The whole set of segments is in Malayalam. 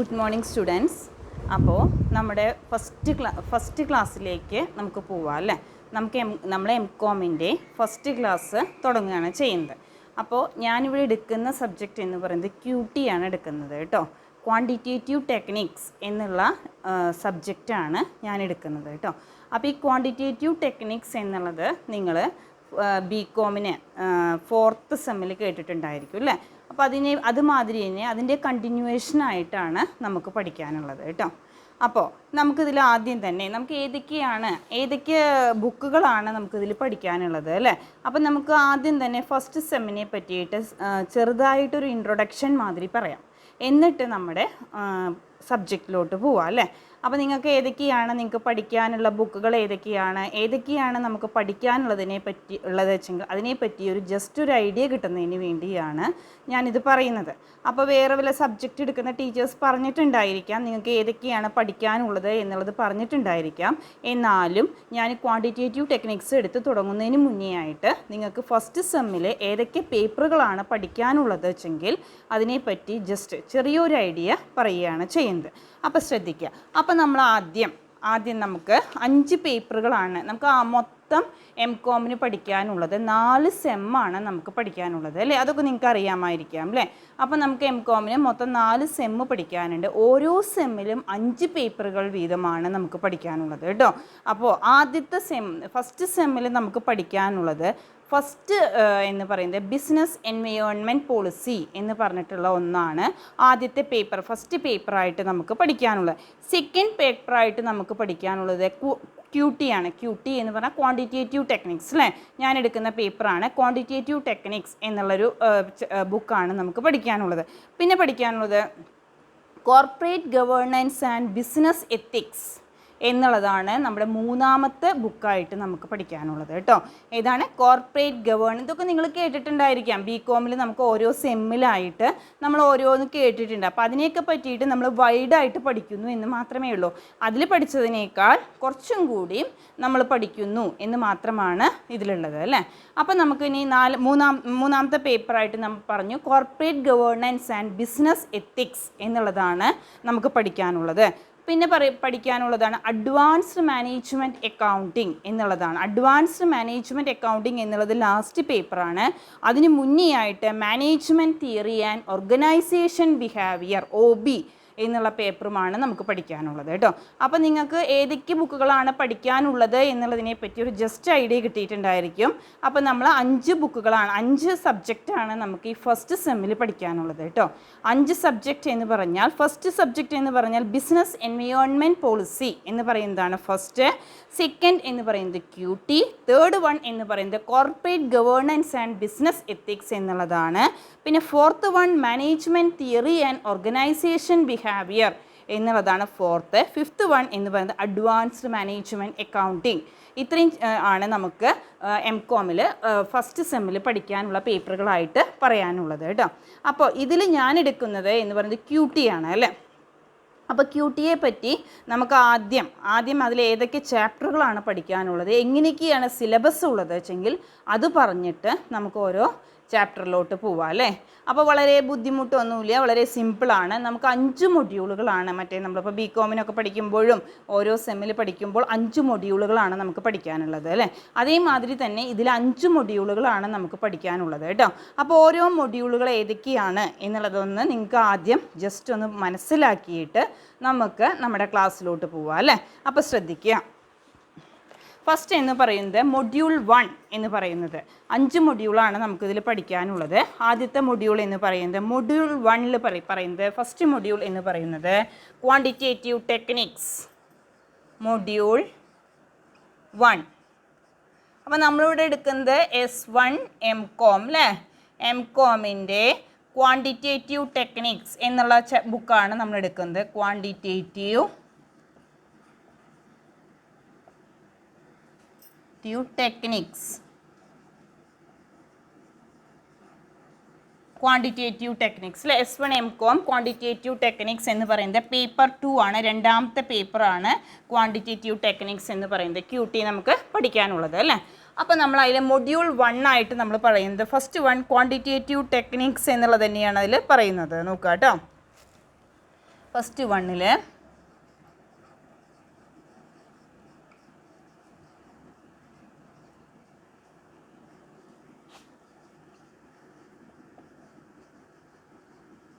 Good morning students. അപ്പോൾ നമ്മുടെ ഫസ്റ്റ് ക്ലാസ്സിലേക്ക് നമുക്ക് പോവാം അല്ലേ. നമ്മൾ എംകോമിൻ്റെ ഫസ്റ്റ് ക്ലാസ് തുടങ്ങുകയാണ് ചെയ്യുന്നത്. അപ്പോൾ ഞാനിവിടെ എടുക്കുന്ന സബ്ജക്റ്റ് എന്ന് പറയുന്നത് QT ആണ് എടുക്കുന്നത് കേട്ടോ. ക്വാണ്ടിറ്റേറ്റീവ് ടെക്നിക്സ് എന്നുള്ള സബ്ജക്റ്റാണ് ഞാൻ എടുക്കുന്നത് കേട്ടോ. അപ്പോൾ ഈ ക്വാണ്ടിറ്റേറ്റീവ് ടെക്നിക്സ് എന്നുള്ളത് നിങ്ങൾ ബികോമിന് 4th സെമ്മിൽ കേട്ടിട്ടുണ്ടായിരിക്കും അല്ലേ. അപ്പോൾ അതുമാതിരി തന്നെ അതിൻ്റെ കണ്ടിന്യൂവേഷനായിട്ടാണ് നമുക്ക് പഠിക്കാനുള്ളത് കേട്ടോ. അപ്പോൾ നമുക്കിതിൽ ആദ്യം തന്നെ നമുക്ക് ഏതൊക്കെ ബുക്കുകളാണ് നമുക്കിതിൽ പഠിക്കാനുള്ളത് അല്ലേ. അപ്പോൾ നമുക്ക് ആദ്യം തന്നെ ഫസ്റ്റ് സെമ്മിനെ പറ്റിയിട്ട് ചെറുതായിട്ടൊരു ഇൻട്രൊഡക്ഷൻ മാതിരി പറയാം, എന്നിട്ട് നമ്മുടെ സബ്ജക്റ്റിലോട്ട് പോവാം അല്ലേ. അപ്പോൾ നിങ്ങൾക്ക് പഠിക്കാനുള്ള ബുക്കുകൾ ഏതൊക്കെയാണ് നമുക്ക് പഠിക്കാനുള്ളതിനെ വെച്ചെങ്കിൽ അതിനെപ്പറ്റി ജസ്റ്റ് ഒരു ഐഡിയ കിട്ടുന്നതിന് വേണ്ടിയാണ് ഞാനിത് പറയുന്നത്. അപ്പോൾ വേറെ വല്ല സബ്ജക്റ്റ് എടുക്കുന്ന ടീച്ചേഴ്സ് പറഞ്ഞിട്ടുണ്ടായിരിക്കാം നിങ്ങൾക്ക് ഏതൊക്കെയാണ് പഠിക്കാനുള്ളത് എന്നുള്ളത് പറഞ്ഞിട്ടുണ്ടായിരിക്കാം. എന്നാലും ഞാൻ ക്വാണ്ടിറ്റേറ്റീവ് ടെക്നിക്സ് എടുത്ത് തുടങ്ങുന്നതിന് മുന്നേ ആയിട്ട് നിങ്ങൾക്ക് ഫസ്റ്റ് സെമ്മിൽ ഏതൊക്കെ പേപ്പറുകളാണ് പഠിക്കാനുള്ളത് വെച്ചെങ്കിൽ അതിനെപ്പറ്റി ജസ്റ്റ് ചെറിയൊരു ഐഡിയ പറയുകയാണ് ചെയ്യുന്നത്. അപ്പോൾ ശ്രദ്ധിക്കുക. അപ്പോൾ നമ്മൾ ആദ്യം നമുക്ക് 5 പേപ്പറുകളാണ് നമുക്ക് മൊത്തം എംകോമിന് പഠിക്കാനുള്ളത്. 4 സെമ്മാണ് നമുക്ക് പഠിക്കാനുള്ളത് അല്ലേ. അതൊക്കെ നിങ്ങൾക്ക് അറിയാമായിരിക്കാം അല്ലേ. അപ്പോൾ നമുക്ക് എംകോമിന് മൊത്തം 4 സെമ്മ് പഠിക്കാനുണ്ട്. ഓരോ സെമ്മിലും 5 പേപ്പറുകൾ വീതമാണ് നമുക്ക് പഠിക്കാനുള്ളത് കേട്ടോ. അപ്പോൾ ഫസ്റ്റ് സെമ്മിൽ നമുക്ക് പഠിക്കാനുള്ളത് ഫസ്റ്റ് എന്ന് പറയുന്നത് ബിസിനസ് എൻവയോൺമെൻറ്റ് പോളിസി എന്ന് പറഞ്ഞിട്ടുള്ള ഒന്നാണ് ആദ്യത്തെ പേപ്പർ, ഫസ്റ്റ് പേപ്പറായിട്ട് നമുക്ക് പഠിക്കാനുള്ളത്. സെക്കൻഡ് പേപ്പറായിട്ട് നമുക്ക് പഠിക്കാനുള്ളത് QT ആണ്. QT എന്ന് പറഞ്ഞാൽ ക്വാണ്ടിറ്റേറ്റീവ് ടെക്നിക്സ് അല്ലേ. ഞാൻ എടുക്കുന്ന പേപ്പറാണ് ക്വാണ്ടിറ്റേറ്റീവ് ടെക്നിക്സ് എന്നുള്ളൊരു ബുക്കാണ് നമുക്ക് പഠിക്കാനുള്ളത്. പിന്നെ പഠിക്കാനുള്ളത് corporate governance and business ethics എന്നുള്ളതാണ് നമ്മുടെ 3ാമത്തെ ബുക്കായിട്ട് നമുക്ക് പഠിക്കാനുള്ളത് കേട്ടോ. ഏതാണ്? Corporate governance. ഇതൊക്കെ നിങ്ങൾ കേട്ടിട്ടുണ്ടായിരിക്കാം. ബികോമിൽ നമുക്ക് ഓരോ സെമ്മിലായിട്ട് നമ്മൾ ഓരോന്ന് കേട്ടിട്ടുണ്ട്. അപ്പോൾ അതിനെയൊക്കെ പറ്റിയിട്ട് നമ്മൾ വൈഡായിട്ട് പഠിക്കുന്നു എന്ന് മാത്രമേ ഉള്ളൂ. അതിൽ പഠിച്ചതിനേക്കാൾ കുറച്ചും കൂടി നമ്മൾ പഠിക്കുന്നു എന്ന് മാത്രമാണ് ഇതിലുള്ളത് അല്ലേ. അപ്പോൾ നമുക്കിനി മൂന്നാമത്തെ പേപ്പറായിട്ട് നമ്മൾ പറഞ്ഞു corporate governance and business ethics എന്നുള്ളതാണ് നമുക്ക് പഠിക്കാനുള്ളത്. പിന്നെ പഠിക്കാനുള്ളതാണ് അഡ്വാൻസ്ഡ് മാനേജ്മെൻറ്റ് അക്കൗണ്ടിങ് എന്നുള്ളതാണ്. അഡ്വാൻസ്ഡ് മാനേജ്മെൻറ്റ് അക്കൗണ്ടിങ് എന്നുള്ളത് ലാസ്റ്റ് പേപ്പറാണ്. അതിന് മുന്നേ ആയിട്ട് management theory and organisation behaviour OB എന്നുള്ള പേപ്പറുമാണ് നമുക്ക് പഠിക്കാനുള്ളത് കേട്ടോ. അപ്പോൾ നിങ്ങൾക്ക് ഏതൊക്കെ ബുക്കുകളാണ് പഠിക്കാനുള്ളത് എന്നുള്ളതിനെ പറ്റി ഒരു ജസ്റ്റ് ഐഡിയ കിട്ടിയിട്ടുണ്ടായിരിക്കും. അപ്പോൾ നമ്മൾ 5 സബ്ജക്റ്റാണ് നമുക്ക് ഈ ഫസ്റ്റ് സെമ്മിൽ പഠിക്കാനുള്ളത് കേട്ടോ. 5 സബ്ജക്റ്റ് എന്ന് പറഞ്ഞാൽ ഫസ്റ്റ് സബ്ജക്റ്റ് എന്ന് പറഞ്ഞാൽ ബിസിനസ് എൻവയോൺമെൻറ്റ് പോളിസി എന്ന് പറയുന്നതാണ് ഫസ്റ്റ്. സെക്കൻഡ് എന്ന് പറയുന്നത് QT. തേർഡ് വൺ എന്ന് പറയുന്നത് corporate governance and business ethics എന്നുള്ളതാണ്. പിന്നെ fourth one management theory and organisation behaviour എന്നുള്ളതാണ് ഫോർത്ത്. ഫിഫ്ത്ത് വൺ എന്ന് പറയുന്നത് അഡ്വാൻസ്ഡ് മാനേജ്മെൻറ്റ് അക്കൗണ്ടിങ്. ഇത്രയും ആണ് നമുക്ക് എംകോമിൽ ഫസ്റ്റ് സെമ്മിൽ പഠിക്കാനുള്ള പേപ്പറുകളായിട്ട് പറയാനുള്ളത് കേട്ടോ. അപ്പോൾ ഇതിൽ ഞാൻ എടുക്കുന്നത് എന്ന് പറയുന്നത് QT ആണ് അല്ലേ. അപ്പോൾ QTയെ പറ്റി നമുക്ക് ആദ്യം അതിൽ ഏതൊക്കെ ചാപ്റ്ററുകളാണ് പഠിക്കാനുള്ളത്, എങ്ങനെയൊക്കെയാണ് സിലബസ് ഉള്ളത് വെച്ചെങ്കിൽ അത് പറഞ്ഞിട്ട് നമുക്ക് ഓരോ ചാപ്റ്ററിലോട്ട് പോവാം അല്ലേ. അപ്പോൾ വളരെ ബുദ്ധിമുട്ടൊന്നുമില്ല, വളരെ സിമ്പിളാണ്. നമുക്ക് 5 മൊഡ്യൂളുകളാണ് നമ്മളിപ്പോൾ ബികോമിനൊക്കെ പഠിക്കുമ്പോഴും ഓരോ സെമ്മിൽ പഠിക്കുമ്പോൾ 5 മൊഡ്യൂളുകളാണ് നമുക്ക് പഠിക്കാനുള്ളത് അല്ലേ. അതേമാതിരി തന്നെ ഇതിൽ 5 മൊഡ്യൂളുകളാണ് നമുക്ക് പഠിക്കാനുള്ളത് കേട്ടോ. അപ്പോൾ ഓരോ മൊഡ്യൂളുകൾ ഏതൊക്കെയാണ് എന്നുള്ളതൊന്ന് നിങ്ങൾക്ക് ആദ്യം ജസ്റ്റ് ഒന്ന് മനസ്സിലാക്കിയിട്ട് നമുക്ക് നമ്മുടെ ക്ലാസ്സിലോട്ട് പോവാം അല്ലേ. അപ്പോൾ ശ്രദ്ധിക്കുക. ഫസ്റ്റ് എന്ന് പറയുന്നത് മൊഡ്യൂൾ 1 എന്ന് പറയുന്നത് 5 മൊഡ്യൂളാണ് നമുക്കിതിൽ പഠിക്കാനുള്ളത്. ആദ്യത്തെ മൊഡ്യൂൾ എന്ന് പറയുന്നത് മൊഡ്യൂൾ 1ൽ പറയുന്നത് ഫസ്റ്റ് മൊഡ്യൂൾ എന്ന് പറയുന്നത് ക്വാണ്ടിറ്റേറ്റീവ് ടെക്നിക്സ് മൊഡ്യൂൾ 1. അപ്പോൾ നമ്മളിവിടെ എടുക്കുന്നത് S1 MCOM അല്ലേ. MCOമിൻ്റെ ക്വാണ്ടിറ്റേറ്റീവ് ടെക്നിക്സ് എന്നുള്ള ബുക്കാണ് നമ്മൾ എടുക്കുന്നത്. ക്വാണ്ടിറ്റേറ്റീവ് ടെക്നിക്സ് ക്വാണ്ടിറ്റേറ്റീവ് ടെക്നിക്സ് അല്ലേ. S1 MCOM ക്വാണ്ടിറ്റേറ്റീവ് ടെക്നിക്സ് എന്ന് പറയുന്നത് പേപ്പർ 2 ആണ്. 2ാമത്തെ പേപ്പറാണ് ക്വാണ്ടിറ്റേറ്റീവ് ടെക്നിക്സ് എന്ന് പറയുന്നത്. QT നമുക്ക് പഠിക്കാനുള്ളത് അല്ലേ. അപ്പോൾ നമ്മൾ അതിൽ മൊഡ്യൂൾ 1 ആയിട്ട് നമ്മൾ പറയുന്നത് ഫസ്റ്റ് വൺ ക്വാണ്ടിറ്റേറ്റീവ് ടെക്നിക്സ് എന്നുള്ളത് തന്നെയാണ് അതിൽ പറയുന്നത്. നോക്കാം കേട്ടോ. ഫസ്റ്റ് വണ്ണിൽ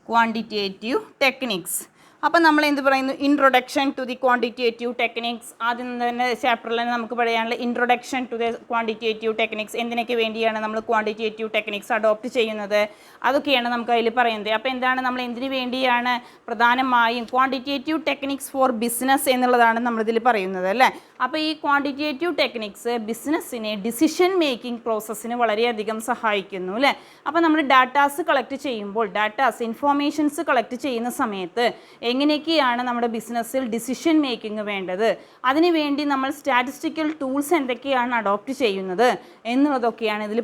ക്വാണ്ടിറ്റേറ്റീവ് ടെക്നിക്സ്. അപ്പോൾ നമ്മൾ എന്ത് പറയുന്നു, introduction to the quantitative techniques. ആദ്യം തന്നെ ചാപ്റ്ററിൽ നമുക്ക് പറയാനുള്ള introduction to the quantitative techniques. എന്തിനൊക്കെ വേണ്ടിയാണ് നമ്മൾ ക്വാണ്ടിറ്റേറ്റീവ് ടെക്നിക്സ് അഡോപ്റ്റ് ചെയ്യുന്നത്, അതൊക്കെയാണ് നമുക്ക് അതിൽ പറയുന്നത്. അപ്പോൾ എന്താണ്, നമ്മൾ എന്തിനു വേണ്ടിയാണ് പ്രധാനമായും ക്വാണ്ടിറ്റേറ്റീവ് ടെക്നിക്സ് ഫോർ ബിസിനസ് എന്നുള്ളതാണ് നമ്മളിതിൽ പറയുന്നത് അല്ലേ. അപ്പോൾ ഈ ക്വാണ്ടിറ്റേറ്റീവ് ടെക്നിക്സ് ബിസിനസ്സിനെ ഡിസിഷൻ മേക്കിംഗ് പ്രോസസ്സിന് വളരെയധികം സഹായിക്കുന്നു അല്ലേ. അപ്പോൾ നമ്മൾ ഡാറ്റാസ് കളക്ട് ചെയ്യുമ്പോൾ, ഡാറ്റാസ് ഇൻഫോർമേഷൻസ് കളക്ട് ചെയ്യുന്ന സമയത്ത് എങ്ങനെയൊക്കെയാണ് നമ്മുടെ ബിസിനസ്സിൽ ഡിസിഷൻ മേക്കിംഗ് വേണ്ടത്, അതിനുവേണ്ടി നമ്മൾ സ്റ്റാറ്റിസ്റ്റിക്കൽ ടൂൾസ് എന്തൊക്കെയാണ് അഡോപ്റ്റ് ചെയ്യുന്നത് എന്നുള്ളതൊക്കെയാണ് ഇതിൽ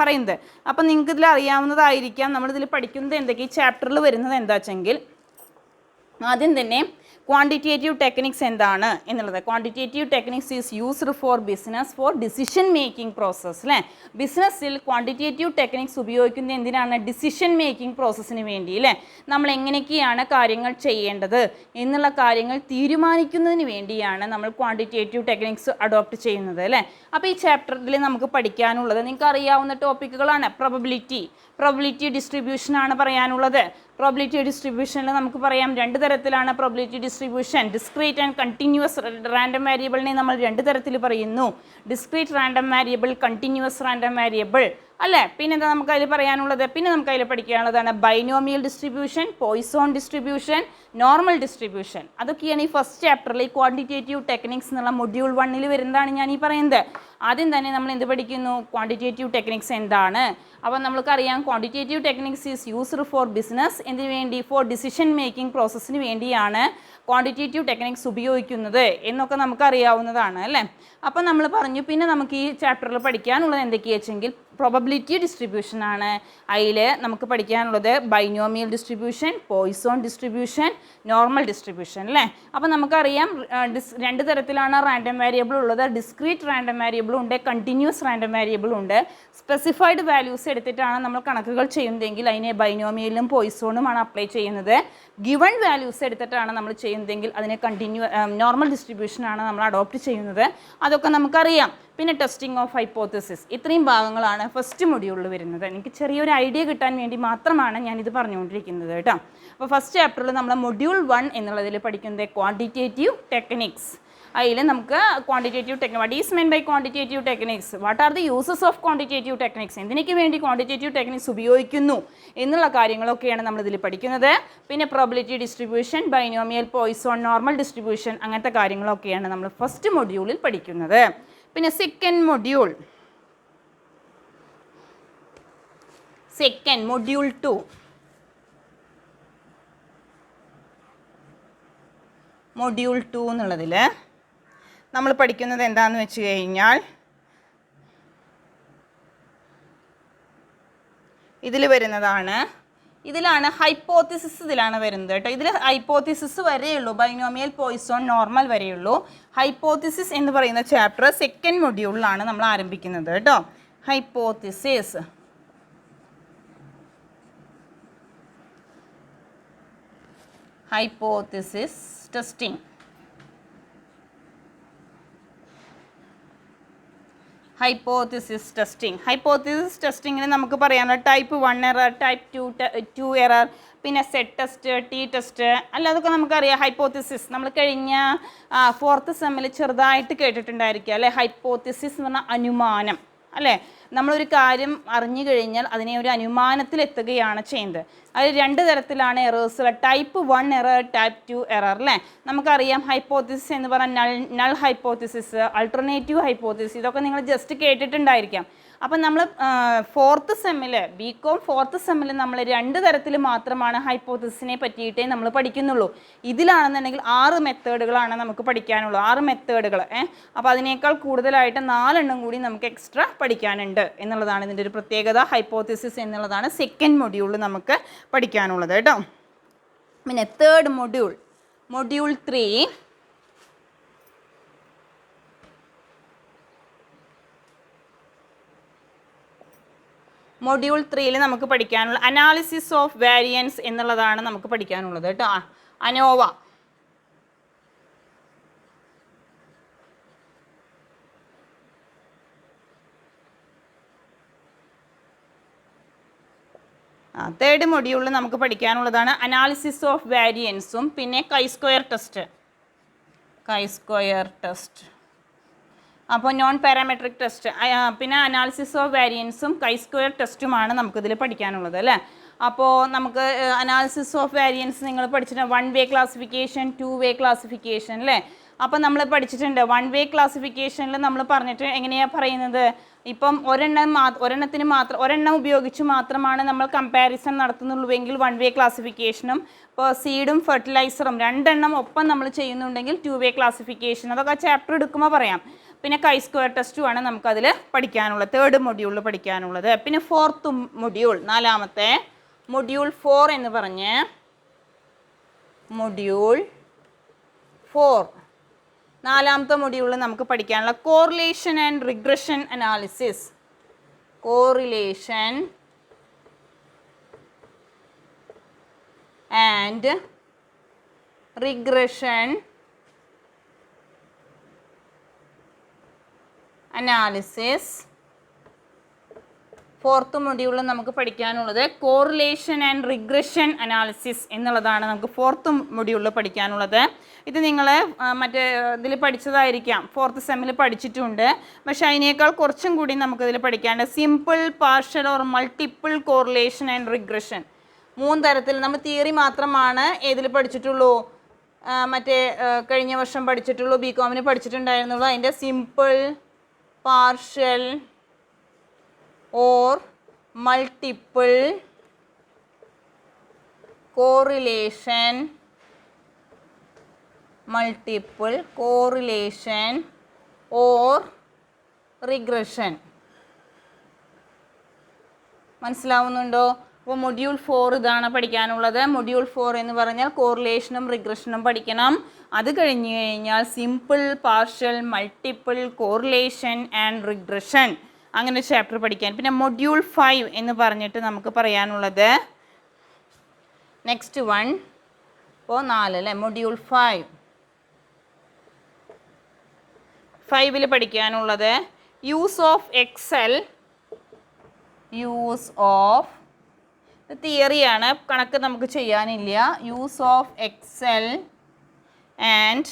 പറയുന്നത്. അപ്പോൾ നിങ്ങൾക്ക് ഇതിൽ അറിയാവുന്നതായിരിക്കാം, നമ്മളിതിൽ പഠിക്കുന്നത് എന്തൊക്കെ, ഈ ചാപ്റ്ററിൽ വരുന്നത് എന്താ വെച്ചെങ്കിൽ ആദ്യം തന്നെ ക്വാണ്ടിറ്റേറ്റീവ് ടെക്നിക്സ് എന്താണ് എന്നുള്ളത്. Quantitative techniques is used for business for decision making process അല്ലേ. ബിസിനസ്സിൽ ക്വാണ്ടിറ്റേറ്റീവ് ടെക്നിക്സ് ഉപയോഗിക്കുന്നത് എന്തിനാണ്, ഡിസിഷൻ മേക്കിംഗ് പ്രോസസ്സിന് വേണ്ടി അല്ലേ. നമ്മൾ എങ്ങനെയൊക്കെയാണ് കാര്യങ്ങൾ ചെയ്യേണ്ടത് എന്നുള്ള കാര്യങ്ങൾ തീരുമാനിക്കുന്നതിന് വേണ്ടിയാണ് നമ്മൾ ക്വാണ്ടിറ്റേറ്റീവ് ടെക്നിക്സ് അഡോപ്റ്റ് ചെയ്യുന്നത് അല്ലേ. അപ്പോൾ ഈ ചാപ്റ്ററിൽ നമുക്ക് പഠിക്കാനുള്ളത് നിങ്ങൾക്ക് അറിയാവുന്ന ടോപ്പിക്കുകളാണ്. പ്രോബബിലിറ്റി ഡിസ്ട്രിബ്യൂഷനാണ് പറയാനുള്ളത്. പ്രോബബിലിറ്റി ഡിസ്ട്രിബ്യൂഷനിൽ നമുക്ക് പറയാം രണ്ട് തരത്തിലാണ് probability distribution. Discrete and continuous random വേരിയബിളിനെ നമ്മൾ രണ്ട് തരത്തിൽ പറയുന്നു. Discrete random variable, continuous random variable അല്ലേ. പിന്നെ എന്താ നമുക്ക് അതിൽ പറയാനുള്ളത്, പിന്നെ നമുക്ക് അതിൽ പഠിക്കാനുള്ളതാണ് binomial distribution, Poisson distribution, normal distribution. അതൊക്കെയാണ് ഈ ഫസ്റ്റ് ചാപ്റ്ററിൽ ഈ ക്വാണ്ടിറ്റേറ്റീവ് ടെക്നിക്സ് എന്നുള്ള മൊഡ്യൂൾ 1 വരുന്നതാണ് ഞാൻ ഈ പറയുന്നത്. ആദ്യം തന്നെ നമ്മൾ എന്ത് പഠിക്കുന്നു, ക്വാണ്ടിറ്റേറ്റീവ് ടെക്നിക്സ് എന്താണ്. അപ്പോൾ നമുക്കറിയാം quantitative techniques is used for business, എന്തിനു വേണ്ടി, ഫോർ ഡിസിഷൻ മേക്കിംഗ് പ്രോസസ്സിന് വേണ്ടിയാണ് ക്വാണ്ടിറ്റേറ്റീവ് ടെക്നിക്സ് ഉപയോഗിക്കുന്നത് എന്നൊക്കെ നമുക്കറിയാവുന്നതാണ് അല്ലേ. അപ്പോൾ നമ്മൾ പറഞ്ഞു പിന്നെ നമുക്ക് ഈ ചാപ്റ്ററിൽ പഠിക്കാനുള്ളത് എന്തൊക്കെയാ വെച്ചെങ്കിൽ പ്രോബബിലിറ്റി ഡിസ്ട്രിബ്യൂഷൻ ആണ്. അതിൽ നമുക്ക് പഠിക്കാനുള്ളത് binomial distribution, Poisson distribution, normal distribution അല്ലേ. അപ്പോൾ നമുക്കറിയാം രണ്ട് തരത്തിലാണ് റാൻഡം വേരിയബിൾ ഉള്ളത്. ഡിസ്ക്രീറ്റ് റാൻഡം വേരിയബിളും ഉണ്ട്, കണ്ടിന്യൂസ് റാൻഡം വേരിയബിളും ഉണ്ട്. സ്പെസിഫൈഡ് വാല്യൂസ് എടുത്തിട്ടാണ് നമ്മൾ കണക്കുകൾ ചെയ്യുന്നതെങ്കിൽ അതിനെ ബൈനോമിയലും പോയിസോണുമാണ് അപ്ലൈ ചെയ്യുന്നത്. ഗിവൺ വാല്യൂസ് എടുത്തിട്ടാണ് നമ്മൾ ചെയ്യുന്നതെങ്കിൽ അതിനെ നോർമൽ ഡിസ്ട്രിബ്യൂഷനാണ് നമ്മൾ അഡോപ്റ്റ് ചെയ്യുന്നത്. അതൊക്കെ നമുക്കറിയാം. പിന്നെ ടെസ്റ്റിംഗ് ഓഫ് ഹൈപ്പോത്തസിസ്, ഇത്രയും ഭാഗങ്ങളാണ് ഫസ്റ്റ് മൊഡ്യൂളിൽ വരുന്നത്. എനിക്ക് ചെറിയൊരു ഐഡിയ കിട്ടാൻ വേണ്ടി മാത്രമാണ് ഞാനിത് പറഞ്ഞുകൊണ്ടിരിക്കുന്നത് കേട്ടോ. അപ്പോൾ ഫസ്റ്റ് ചാപ്റ്ററിൽ നമ്മൾ മൊഡ്യൂൾ 1 എന്നുള്ളതിൽ പഠിക്കുന്നത് ക്വാണ്ടിറ്റേറ്റീവ് ടെക്നിക്സ്. അതിൽ നമുക്ക് quantitative techniques, what is meant by quantitative techniques, what are the uses of quantitative techniques, എന്തിനൊക്കെ വേണ്ടി ക്വാണ്ടിറ്റേറ്റീവ് ടെക്നിക്സ് ഉപയോഗിക്കുന്നു എന്നുള്ള കാര്യങ്ങളൊക്കെയാണ് നമ്മളിതിൽ പഠിക്കുന്നത്. പിന്നെ probability distribution, binomial, Poisson, normal distribution, അങ്ങനത്തെ കാര്യങ്ങളൊക്കെയാണ് നമ്മൾ ഫസ്റ്റ് മൊഡ്യൂളിൽ പഠിക്കുന്നത്. പിന്നെ സെക്കൻഡ് മൊഡ്യൂൾ മൊഡ്യൂൾ 2 എന്നുള്ളതിൽ നമ്മൾ പഠിക്കുന്നത് എന്താണെന്ന് വെച്ച് കഴിഞ്ഞാൽ ഇതിലാണ് ഹൈപ്പോത്തിസിസ്, ഇതിലാണ് വരുന്നത് കേട്ടോ. ഇതിൽ ഹൈപ്പോത്തിസിസ് വരെയുള്ളൂ, ബൈനോമിയൽ, പോയിസോൺ, നോർമൽ വരെയുള്ളൂ. ഹൈപ്പോത്തിസിസ് എന്ന് പറയുന്ന ചാപ്റ്റർ സെക്കൻഡ് മൊഡ്യൂളിലാണ് നമ്മൾ ആരംഭിക്കുന്നത് കേട്ടോ. Hypothesis testing. ഹൈപ്പോത്തിസിസ് ടെസ്റ്റിങ്ങിന് നമുക്ക് പറയാനുള്ള ടൈപ്പ് 1 എറർ, ടൈപ്പ് 2 എറർ, പിന്നെ സെറ്റ് ടെസ്റ്റ്, ടി ടെസ്റ്റ് അല്ല, അതൊക്കെ നമുക്കറിയാം. ഹൈപ്പോത്തിസിസ് നമ്മൾ കഴിഞ്ഞ 4th സെമ്മിൽ ചെറുതായിട്ട് കേട്ടിട്ടുണ്ടായിരിക്കുക അല്ലേ. ഹൈപ്പോത്തിസിസ് എന്ന് പറഞ്ഞാൽ അനുമാനം അല്ലേ. നമ്മളൊരു കാര്യം അറിഞ്ഞു കഴിഞ്ഞാൽ അതിനെ ഒരു അനുമാനത്തിലെത്തുകയാണ് ചെയ്യുന്നത്. അത് രണ്ട് തരത്തിലാണ് errors, type 1 error, type 2 error അല്ലേ. നമുക്കറിയാം ഹൈപ്പോത്തിസിസ് എന്ന് പറഞ്ഞാൽ നൾ ഹൈപ്പോത്തിസിസ്, അൾട്ടർനേറ്റീവ് ഹൈപ്പോത്തിസിസ്, ഇതൊക്കെ നിങ്ങൾ ജസ്റ്റ് കേട്ടിട്ടുണ്ടായിരിക്കാം. അപ്പം നമ്മൾ 4th സെമ്മിൽ, ബികോം 4th സെമ്മിൽ നമ്മൾ 2 തരത്തിൽ മാത്രമാണ് ഹൈപ്പോത്തിസിസിനെ പറ്റിയിട്ടേ നമ്മൾ പഠിക്കുന്നുള്ളൂ. ഇതിലാണെന്നുണ്ടെങ്കിൽ 6 മെത്തേഡുകളാണ് നമുക്ക് പഠിക്കാനുള്ളൂ, 6 മെത്തേഡുകൾ. അപ്പോൾ അതിനേക്കാൾ കൂടുതലായിട്ട് 4 എണ്ണം കൂടി നമുക്ക് എക്സ്ട്രാ പഠിക്കാനുണ്ട് എന്നുള്ളതാണ് ഇതിൻ്റെ ഒരു പ്രത്യേകത. ഹൈപ്പോത്തിസിസ് എന്നുള്ളതാണ് സെക്കൻഡ് മൊഡ്യൂളിൽ നമുക്ക് പഠിക്കാനുള്ളത് കേട്ടോ. പിന്നെ തേർഡ് മൊഡ്യൂൾ 3 മൊഡ്യൂൾ 3 നമുക്ക് പഠിക്കാനുള്ള അനാലിസിസ് ഓഫ് വേരിയൻസ് എന്നുള്ളതാണ് നമുക്ക് പഠിക്കാനുള്ളത് കേട്ടോ. അനോവ. തേർഡ് മൊഡ്യൂളിൽ നമുക്ക് പഠിക്കാനുള്ളതാണ് അനാലിസിസ് ഓഫ് വാരിയൻസും പിന്നെ കൈ സ്ക്വയർ ടെസ്റ്റ്. അപ്പോൾ നോൺ പാരാമെട്രിക് ടെസ്റ്റ്, പിന്നെ അനാലിസിസ് ഓഫ് വാരിയൻസും കൈ സ്ക്വയർ ടെസ്റ്റുമാണ് നമുക്കിതിൽ പഠിക്കാനുള്ളത് അല്ലേ. അപ്പോൾ നമുക്ക് അനാലിസിസ് ഓഫ് വാരിയൻസ് നിങ്ങൾ പഠിച്ചിട്ടുണ്ട്. 1 വേ ക്ലാസിഫിക്കേഷൻ, 2 വേ ക്ലാസിഫിക്കേഷൻ അല്ലേ. അപ്പോൾ നമ്മൾ പഠിച്ചിട്ടുണ്ട് 1 വേ ക്ലാസിഫിക്കേഷനിൽ നമ്മൾ പറഞ്ഞിട്ട് എങ്ങനെയാണ് പറയുന്നത്, ഇപ്പം ഒരെണ്ണം ഉപയോഗിച്ച് മാത്രമാണ് നമ്മൾ കമ്പാരിസൺ നടത്തുന്നുള്ളൂവെങ്കിൽ 1 വേ ക്ലാസിഫിക്കേഷനും, ഇപ്പോൾ സീഡും ഫെർട്ടിലൈസറും 2 എണ്ണം ഒപ്പം നമ്മൾ ചെയ്യുന്നുണ്ടെങ്കിൽ 2 വേ ക്ലാസിഫിക്കേഷൻ. അതൊക്കെ ചാപ്റ്റർ എടുക്കുമ്പോൾ പറയാം. പിന്നെ കൈ സ്ക്വയർ ടെസ്റ്റുമാണ് നമുക്കതിൽ പഠിക്കാനുള്ളത്, തേർഡ് മൊഡ്യൂളിൽ പഠിക്കാനുള്ളത്. പിന്നെ ഫോർത്ത് മൊഡ്യൂൾ, നാലാമത്തെ മൊഡ്യൂൾ 4 എന്ന് പറഞ്ഞ് മൊഡ്യൂൾ 4, നാലാമത്തെ മൊഡ്യൂളിൽ നമുക്ക് പഠിക്കാനുള്ള correlation and regression analysis. Correlation and regression analysis. Fourth മൊഡ്യൂളിൽ നമുക്ക് പഠിക്കാനുള്ളത് കോറിലേഷൻ ആൻഡ് റിഗ്രഷൻ അനാലിസിസ് എന്നുള്ളതാണ് നമുക്ക് ഫോർത്ത് മൊഡ്യൂളിൽ പഠിക്കാനുള്ളത്. ഇത് നിങ്ങൾ മറ്റേ ഇതിൽ പഠിച്ചതായിരിക്കാം, ഫോർത്ത് സെമ്മിൽ പഠിച്ചിട്ടുണ്ട്. പക്ഷേ അതിനേക്കാൾ കുറച്ചും കൂടി നമുക്കിതിൽ പഠിക്കാനുണ്ട്. Simple, partial or multiple correlation and regression. 3 തരത്തിൽ. നമ്മൾ തിയറി മാത്രമാണ് ഏതിൽ പഠിച്ചിട്ടുള്ളൂ, മറ്റേ കഴിഞ്ഞ വർഷം പഠിച്ചിട്ടുള്ളൂ, ബികോമിന് പഠിച്ചിട്ടുണ്ടായിരുന്നുള്ളൂ. അതിൻ്റെ simple, partial or multiple correlation or regression. മനസ്സിലാവുന്നുണ്ടോ? അപ്പോൾ മൊഡ്യൂൾ 4 ഇതാണ് പഠിക്കാനുള്ളത്. മൊഡ്യൂൾ 4 എന്ന് പറഞ്ഞാൽ കോറിലേഷനും റിഗ്രഷനും പഠിക്കണം. അത് കഴിഞ്ഞ് കഴിഞ്ഞാൽ simple, partial, multiple, correlation and regression, അങ്ങനെ ചാപ്റ്റർ പഠിക്കാൻ. പിന്നെ മൊഡ്യൂൾ 5 എന്ന് പറഞ്ഞിട്ട് നമുക്ക് പറയാനുള്ളത് നെക്സ്റ്റ് വൺ, ഇപ്പോൾ 4 അല്ലേ, മൊഡ്യൂൾ 5 പഠിക്കാനുള്ളത് use of Excel. Use of തിയറിയാണ്, കണക്ക് നമുക്ക് ചെയ്യാനില്ല. Use of Excel and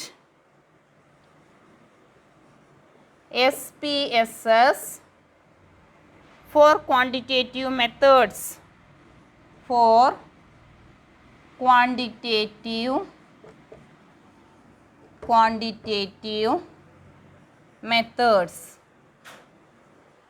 SPSS for quantitative methods. For quantitative methods.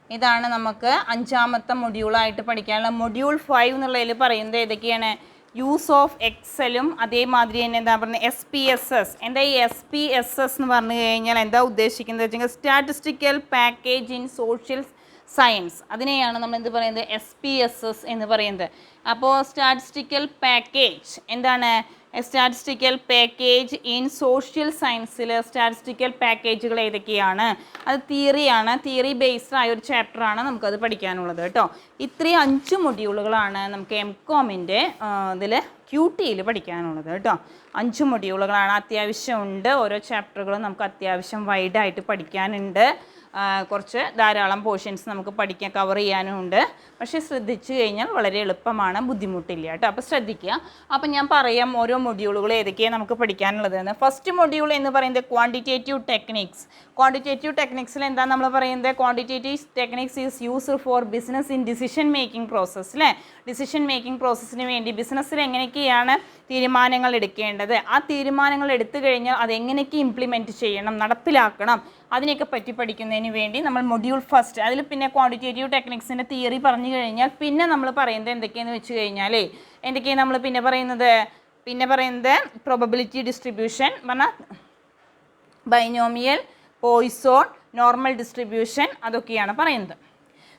ഇതാണ് നമുക്ക് 5ാമത്തെ മൊഡ്യൂളായിട്ട് പഠിക്കാനുള്ള. മൊഡ്യൂൾ 5 എന്നുള്ളതിൽ പറയുന്നത് ഏതൊക്കെയാണ്? യൂസ് ഓഫ് എക്സലും അതേമാതിരി തന്നെ എന്താ പറയുന്നത് SPSS. എന്താ ഈ SPSS എന്ന് പറഞ്ഞു കഴിഞ്ഞാൽ എന്താ ഉദ്ദേശിക്കുന്നത് വെച്ചാൽ statistical package in social science. അതിനെയാണ് നമ്മൾ എന്ത് പറയുന്നത് SPSS എന്ന് പറയുന്നത്. അപ്പോൾ സ്റ്റാറ്റിസ്റ്റിക്കൽ പാക്കേജ് എന്താണ്? സ്റ്റാറ്റിസ്റ്റിക്കൽ പാക്കേജ് ഇൻ സോഷ്യൽ സയൻസിൽ സ്റ്റാറ്റിസ്റ്റിക്കൽ പാക്കേജുകൾ ഏതൊക്കെയാണ്? അത് തിയറിയാണ്, തിയറി ബേസ്ഡ് ആയ ഒരു ചാപ്റ്ററാണ് നമുക്കത് പഠിക്കാനുള്ളത് കേട്ടോ. ഇത്രയും 5 മൊഡ്യൂളുകളാണ് നമുക്ക് MCOMൻ്റെ ഇതിൽ QTയിൽ പഠിക്കാനുള്ളത് കേട്ടോ. 5 മൊഡ്യൂളുകളാണ്, അത്യാവശ്യമുണ്ട്. ഓരോ ചാപ്റ്ററുകളും നമുക്ക് അത്യാവശ്യം വൈഡായിട്ട് പഠിക്കാനുണ്ട്. കുറച്ച് ധാരാളം പോർഷൻസ് നമുക്ക് പഠിക്കാൻ കവർ ചെയ്യാനുമുണ്ട്. പക്ഷേ ശ്രദ്ധിച്ചു കഴിഞ്ഞാൽ വളരെ എളുപ്പമാണ്, ബുദ്ധിമുട്ടില്ല കേട്ടോ. അപ്പോൾ ശ്രദ്ധിക്കുക. അപ്പോൾ ഞാൻ പറയാം ഓരോ മൊഡ്യൂളുകൾ ഏതൊക്കെയാണ് നമുക്ക് പഠിക്കാനുള്ളതെന്ന്. ഫസ്റ്റ് മൊഡ്യൂൾ എന്ന് പറയുന്നത് ക്വാണ്ടിറ്റേറ്റീവ് ടെക്നിക്സ്. ക്വാണ്ടിറ്റേറ്റീവ് ടെക്നിക്സിൽ എന്താ നമ്മൾ പറയുന്നത്? Quantitative techniques is used for business in decision making process അല്ലേ. ഡിസിഷൻ മേക്കിംഗ് പ്രോസസ്സിന് വേണ്ടി ബിസിനസ്സിൽ എങ്ങനെയൊക്കെയാണ് തീരുമാനങ്ങൾ എടുക്കേണ്ടത്, ആ തീരുമാനങ്ങൾ എടുത്തു കഴിഞ്ഞാൽ അതെങ്ങനെയൊക്കെ ഇംപ്ലിമെൻറ്റ് ചെയ്യണം, നടപ്പിലാക്കണം, അതിനെയൊക്കെ പറ്റി പഠിക്കുന്നതിന് വേണ്ടി നമ്മൾ മൊഡ്യൂൾ ഫസ്റ്റ് അതിൽ പിന്നെ ക്വാണ്ടിറ്റേറ്റീവ് ടെക്നിക്സിൻ്റെ തിയറി പറഞ്ഞു കഴിഞ്ഞാൽ പിന്നെ നമ്മൾ പറയുന്നത് എന്തൊക്കെയാണെന്ന് വെച്ച് കഴിഞ്ഞാൽ എന്തൊക്കെയാണ് നമ്മൾ പിന്നെ പറയുന്നത് പ്രോബബിലിറ്റി ഡിസ്ട്രിബ്യൂഷൻ പറഞ്ഞാൽ ബൈനോമിയൽ, പോയ്സോൺ, നോർമൽ ഡിസ്ട്രിബ്യൂഷൻ, അതൊക്കെയാണ് പറയുന്നത്.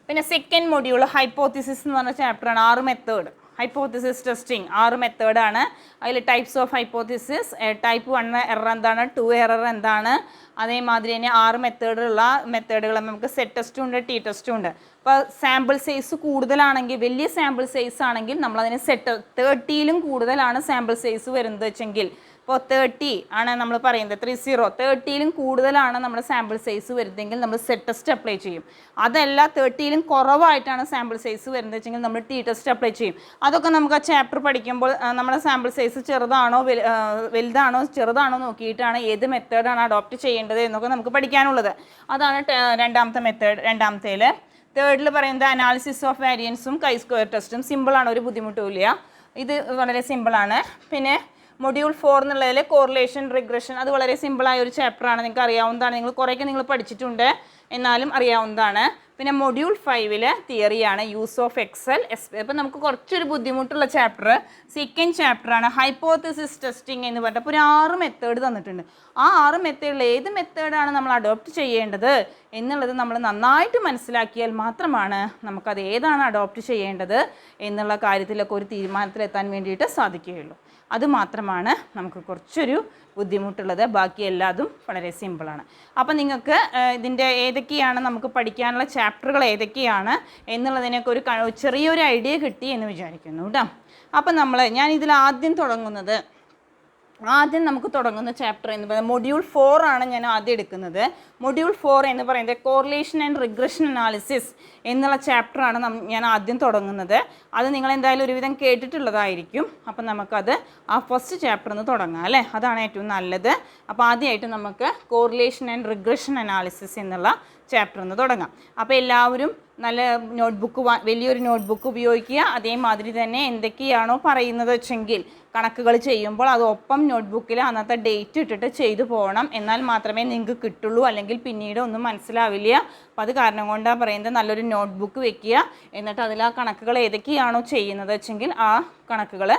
പിന്നെ സെക്കൻഡ് മൊഡ്യൂൾ ഹൈപ്പോത്തിസിസ് എന്ന് പറഞ്ഞ ചാപ്റ്ററാണ്. 6 മെത്തേഡ് ഹൈപ്പോത്തിസിസ് ടെസ്റ്റിംഗ് 6 മെത്തേഡാണ്. അതിൽ types of hypothesis, type 1 error എന്താണ്, 2 എറർ എന്താണ്, അതേമാതിരി തന്നെ 6 മെത്തേഡുകൾ നമുക്ക് സെറ്റ് ടെസ്റ്റും ഉണ്ട്, ടി ടെസ്റ്റും ഉണ്ട്. അപ്പോൾ സാമ്പിൾ സൈസ് കൂടുതലാണെങ്കിൽ, വലിയ സാമ്പിൾ സൈസ് ആണെങ്കിൽ നമ്മളതിന് 30ലും കൂടുതലാണ് സാമ്പിൾ സൈസ് വരുന്നത് വെച്ചെങ്കിൽ, ഇപ്പോൾ 30 ആണ് നമ്മൾ പറയുന്നത്, 30ലും കൂടുതലാണ് നമ്മുടെ സാമ്പിൾ സൈസ് വരുന്നതെങ്കിൽ നമ്മൾ സെറ്റ് ടെസ്റ്റ് അപ്ലൈ ചെയ്യും. അതല്ല 30ലും കുറവായിട്ടാണ് സാമ്പിൾ സൈസ് വരുന്നത് വെച്ചെങ്കിൽ നമ്മൾ ടി ടെസ്റ്റ് അപ്ലൈ ചെയ്യും. അതൊക്കെ നമുക്ക് ആ ചാപ്റ്റർ പഠിക്കുമ്പോൾ നമ്മുടെ സാമ്പിൾ സൈസ് ചെറുതാണോ വലുതാണോ ചെറുതാണോ നോക്കിയിട്ടാണ് ഏത് മെത്തേഡാണ് അഡോപ്റ്റ് ചെയ്യേണ്ടത് എന്നൊക്കെ നമുക്ക് പഠിക്കാനുള്ളത്. അതാണ് രണ്ടാമത്തെ മെത്തേഡ്. രണ്ടാമത്തേൽ. തേർഡിൽ പറയുന്നത് അനാലിസിസ് ഓഫ് വാരിയൻസും കൈ സ്ക്വയർ ടെസ്റ്റും. സിമ്പിളാണ്, ഒരു ബുദ്ധിമുട്ടുമില്ല, ഇത് വളരെ സിമ്പിളാണ്. പിന്നെ മൊഡ്യൂൾ 4 എന്നുള്ളതിൽ കോറിലേഷൻ റിഗ്രഷൻ, അത് വളരെ സിമ്പിളായ ഒരു ചാപ്റ്ററാണ്, നിങ്ങൾക്ക് അറിയാവുന്നതാണ്, കുറേയൊക്കെ നിങ്ങൾ പഠിച്ചിട്ടുണ്ട്, എന്നാലും അറിയാവുന്നതാണ്. പിന്നെ മൊഡ്യൂൾ 5 തിയറിയാണ്, യൂസ് ഓഫ് എക്സൽ. അപ്പോൾ നമുക്ക് കുറച്ചൊരു ബുദ്ധിമുട്ടുള്ള ചാപ്റ്റർ സെക്കൻഡ് ചാപ്റ്ററാണ്, ഹൈപ്പോത്തിസിസ് ടെസ്റ്റിംഗ് എന്ന് പറഞ്ഞിട്ട്. അപ്പോൾ ഒരു 6 മെത്തേഡ് തന്നിട്ടുണ്ട്. ആ 6 മെത്തേഡിൽ ഏത് മെത്തേഡാണ് നമ്മൾ അഡോപ്റ്റ് ചെയ്യേണ്ടത് എന്നുള്ളത് നമ്മൾ നന്നായിട്ട് മനസ്സിലാക്കിയാൽ മാത്രമാണ് നമുക്കത് ഏതാണ് അഡോപ്റ്റ് ചെയ്യേണ്ടത് എന്നുള്ള കാര്യത്തിലൊക്കെ ഒരു തീരുമാനത്തിലെത്താൻ വേണ്ടിയിട്ട് സാധിക്കുകയുള്ളൂ. അതുമാത്രമാണ് നമുക്ക് കുറച്ചൊരു ബുദ്ധിമുട്ടുള്ളത്, ബാക്കി എല്ലാതും വളരെ സിമ്പിളാണ്. അപ്പോൾ നിങ്ങൾക്ക് ഇതിൻ്റെ ഏതൊക്കെയാണ് നമുക്ക് പഠിക്കാനുള്ള ചാപ്റ്ററുകൾ ഏതൊക്കെയാണ് എന്നുള്ളതിനൊക്കെ ഒരു ചെറിയൊരു ഐഡിയ കിട്ടി എന്ന് വിചാരിക്കുന്നു കേട്ടോ. അപ്പോൾ ഞാൻ ഇതിൽ ആദ്യം നമുക്ക് തുടങ്ങുന്ന ചാപ്റ്റർ എന്ന് പറയുന്നത് മൊഡ്യൂൾ 4 ആണ് ഞാൻ ആദ്യം എടുക്കുന്നത്. മൊഡ്യൂൾ 4 എന്ന് പറയുന്നത് കോറിലേഷൻ ആൻഡ് റിഗ്രഷൻ അനാലിസിസ് എന്നുള്ള ചാപ്റ്ററാണ് ഞാൻ ആദ്യം തുടങ്ങുന്നത്. അത് നിങ്ങൾ എന്തായാലും ഒരുവിധം കേട്ടിട്ടുള്ളതായിരിക്കും. അപ്പം നമുക്കത് ആ ഫസ്റ്റ് ചാപ്റ്ററിൽ നിന്ന് തുടങ്ങാം അല്ലേ, അതാണ് ഏറ്റവും നല്ലത്. അപ്പോൾ ആദ്യമായിട്ട് നമുക്ക് കോറിലേഷൻ ആൻഡ് റിഗ്രഷൻ അനാലിസിസ് എന്നുള്ള ചാപ്റ്ററിൽ നിന്ന് തുടങ്ങാം. അപ്പോൾ എല്ലാവരും നല്ല വലിയൊരു നോട്ട്ബുക്ക് ഉപയോഗിക്കുക. അതേമാതിരി തന്നെ എന്തൊക്കെയാണോ പറയുന്നത് വെച്ചെങ്കിൽ കണക്കുകൾ ചെയ്യുമ്പോൾ അത് ഒപ്പം നോട്ട്ബുക്കിൽ അന്നത്തെ ഡേറ്റ് ഇട്ടിട്ട് ചെയ്തു പോകണം, എന്നാൽ മാത്രമേ നിങ്ങൾക്ക് കിട്ടുള്ളൂ, അല്ലെങ്കിൽ പിന്നീട് ഒന്നും മനസ്സിലാവില്ല. അപ്പോൾ അത് കാരണം കൊണ്ടാണ് പറയുന്നത് നല്ലൊരു നോട്ട്ബുക്ക് വെക്കുക, എന്നിട്ട് അതിൽ ആ കണക്കുകൾ ഏതൊക്കെയാണോ ചെയ്യുന്നത് വെച്ചെങ്കിൽ ആ കണക്കുകൾ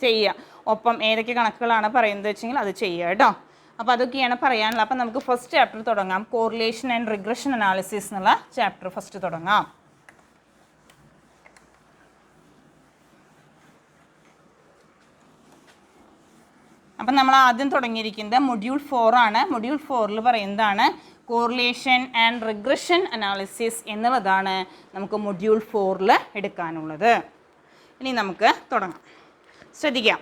ചെയ്യുക. ഒപ്പം ഏതൊക്കെ കണക്കുകളാണ് പറയുന്നത് വെച്ചെങ്കിൽ അത് ചെയ്യുക കേട്ടോ. അപ്പോൾ അതൊക്കെയാണ് പറയാനുള്ളത്. അപ്പോൾ നമുക്ക് ഫസ്റ്റ് ചാപ്റ്റർ തുടങ്ങാം, കോറിലേഷൻ ആൻഡ് റിഗ്രഷൻ അനാലിസിസ് എന്നുള്ള ചാപ്റ്റർ ഫസ്റ്റ് തുടങ്ങാം. അപ്പം നമ്മൾ ആദ്യം തുടങ്ങിയിരിക്കുന്നത് മൊഡ്യൂൾ 4 ആണ്. മൊഡ്യൂൾ 4 പറയുന്നതാണ് കോറിലേഷൻ ആൻഡ് റിഗ്രഷൻ അനാലിസിസ് എന്നുള്ളതാണ് നമുക്ക് മൊഡ്യൂൾ 4 എടുക്കാനുള്ളത്. ഇനി നമുക്ക് തുടങ്ങാം. ശ്രദ്ധിക്കാം.